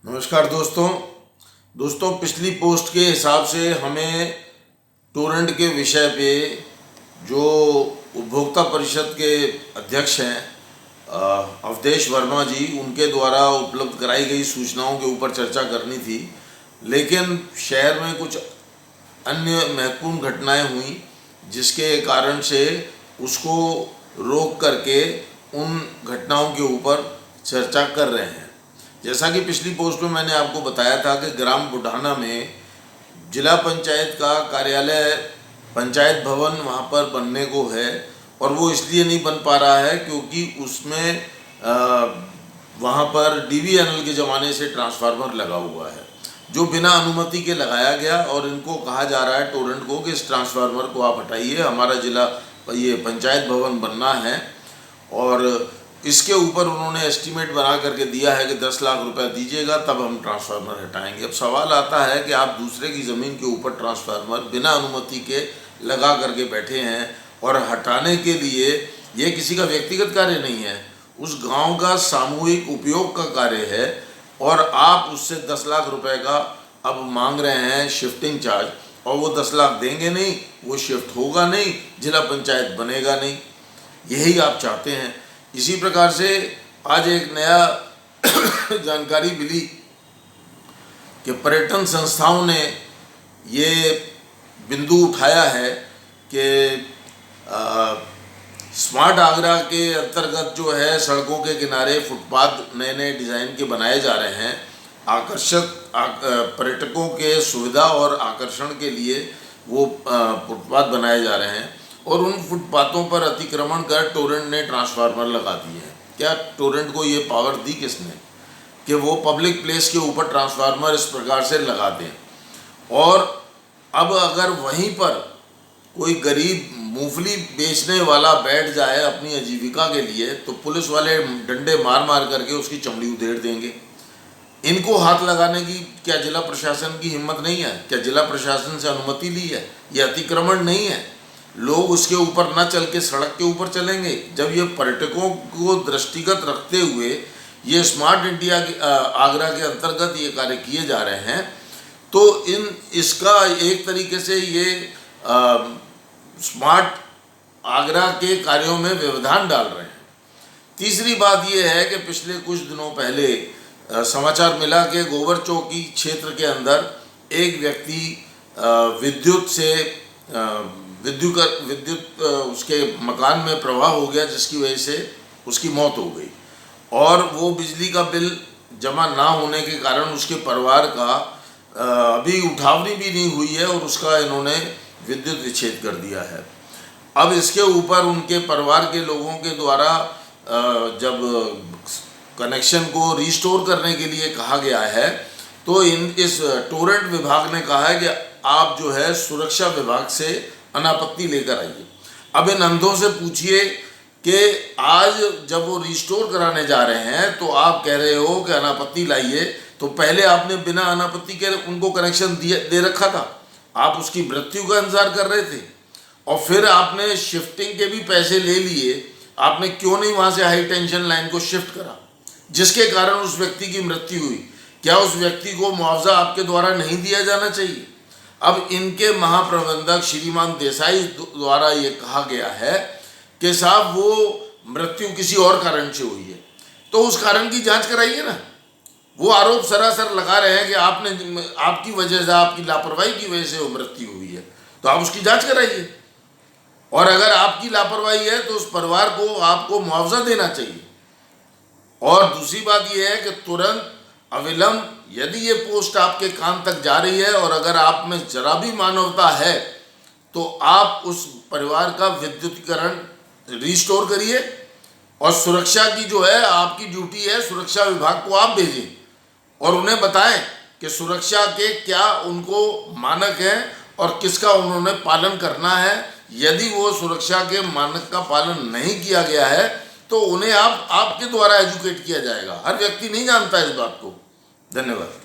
नमस्कार दोस्तों पिछली पोस्ट के हिसाब से हमें टोरेंट के विषय पे जो उपभोक्ता परिषद के अध्यक्ष हैं अवधेश वर्मा जी, उनके द्वारा उपलब्ध कराई गई सूचनाओं के ऊपर चर्चा करनी थी। लेकिन शहर में कुछ अन्य महत्वपूर्ण घटनाएं हुई जिसके कारण से उसको रोक करके उन घटनाओं के ऊपर चर्चा कर रहे हैं। जैसा कि पिछली पोस्ट में मैंने आपको बताया था कि ग्राम बुढ़ाना में जिला पंचायत का कार्यालय, पंचायत भवन वहाँ पर बनने को है और वो इसलिए नहीं बन पा रहा है क्योंकि उसमें वहाँ पर DVNL के ज़माने से ट्रांसफार्मर लगा हुआ है जो बिना अनुमति के लगाया गया और इनको कहा जा रहा है टोरेंट को कि इस ट्रांसफार्मर को आप हटाइए, हमारा जिला ये पंचायत भवन बनना है। और इसके ऊपर उन्होंने एस्टीमेट बना करके दिया है कि 10 लाख रुपए दीजिएगा तब हम ट्रांसफार्मर हटाएंगे। अब सवाल आता है कि आप दूसरे की ज़मीन के ऊपर ट्रांसफार्मर बिना अनुमति के लगा करके बैठे हैं और हटाने के लिए ये किसी का व्यक्तिगत कार्य नहीं है, उस गांव का सामूहिक उपयोग का कार्य है और आप उससे 10 लाख रुपए का अब मांग रहे हैं शिफ्टिंग चार्ज, और वो 10 लाख देंगे नहीं, वो शिफ्ट होगा नहीं, जिला पंचायत बनेगा नहीं। यही आप चाहते हैं। इसी प्रकार से आज एक नया जानकारी मिली कि पर्यटन संस्थाओं ने ये बिंदु उठाया है कि स्मार्ट आगरा के अंतर्गत जो है सड़कों के किनारे फुटपाथ नए नए डिज़ाइन के बनाए जा रहे हैं। पर्यटकों के सुविधा और आकर्षण के लिए वो फुटपाथ बनाए जा रहे हैं और उन फुटपाथों पर अतिक्रमण कर टोरेंट ने ट्रांसफार्मर लगा दिए हैं। क्या टोरेंट को ये पावर दी किसने कि वो पब्लिक प्लेस के ऊपर ट्रांसफार्मर इस प्रकार से लगा दें? और अब अगर वहीं पर कोई गरीब मूंगफली बेचने वाला बैठ जाए अपनी आजीविका के लिए तो पुलिस वाले डंडे मार मार करके उसकी चमड़ी उधेड़ देंगे। इनको हाथ लगाने की क्या जिला प्रशासन की हिम्मत नहीं है? क्या जिला प्रशासन से अनुमति ली है? ये अतिक्रमण नहीं है। लोग उसके ऊपर न चल के सड़क के ऊपर चलेंगे। जब ये पर्यटकों को दृष्टिगत रखते हुए ये स्मार्ट इंडिया आगरा के अंतर्गत ये कार्य किए जा रहे हैं तो इसका एक तरीके से ये स्मार्ट आगरा के कार्यों में व्यवधान डाल रहे हैं। तीसरी बात ये है कि पिछले कुछ दिनों पहले समाचार मिला कि गोबर चौकी क्षेत्र के अंदर एक व्यक्ति विद्युत उसके मकान में प्रवाह हो गया जिसकी वजह से उसकी मौत हो गई और वो बिजली का बिल जमा ना होने के कारण उसके परिवार का अभी उठावनी भी नहीं हुई है और उसका इन्होंने विद्युत विच्छेद कर दिया है। अब इसके ऊपर उनके परिवार के लोगों के द्वारा जब कनेक्शन को रिस्टोर करने के लिए कहा गया है तो इस टोरेंट विभाग ने कहा है कि आप जो है सुरक्षा विभाग से अनापत्ति लेकर आइए। अब इन अंधों से पूछिए कि आज जब वो रिस्टोर कराने जा रहे हैं तो आप कह रहे हो कि अनापत्ति लाइए, तो पहले आपने बिना अनापत्ति के उनको कनेक्शन दे रखा था। आप उसकी मृत्यु का इंतजार कर रहे थे और फिर आपने शिफ्टिंग के भी पैसे ले लिए। आपने क्यों नहीं वहाँ से हाई टेंशन लाइन को शिफ्ट करा जिसके कारण उस व्यक्ति की मृत्यु हुई? क्या उस व्यक्ति को मुआवजा आपके द्वारा नहीं दिया जाना चाहिए? अब इनके महाप्रबंधक श्रीमान देसाई द्वारा ये कहा गया है कि साहब वो मृत्यु किसी और कारण से हुई है, तो उस कारण की जांच कराइए ना। वो आरोप सरासर लगा रहे हैं कि आपकी वजह से, आपकी लापरवाही की वजह से वो मृत्यु हुई है, तो आप उसकी जांच कराइए। और अगर आपकी लापरवाही है तो उस परिवार को आपको मुआवजा देना चाहिए। और दूसरी बात यह है कि तुरंत अविलंब यदि ये पोस्ट आपके कान तक जा रही है और अगर आप में जरा भी मानवता है तो आप उस परिवार का विद्युतीकरण रिस्टोर करिए और सुरक्षा की जो है आपकी ड्यूटी है, सुरक्षा विभाग को आप भेजें और उन्हें बताएं कि सुरक्षा के क्या उनको मानक हैं और किसका उन्होंने पालन करना है। यदि वो सुरक्षा के मानक का पालन नहीं किया गया है तो उन्हें आपके द्वारा एजुकेट किया जाएगा। हर व्यक्ति नहीं जानता इस बात को। धन्यवाद।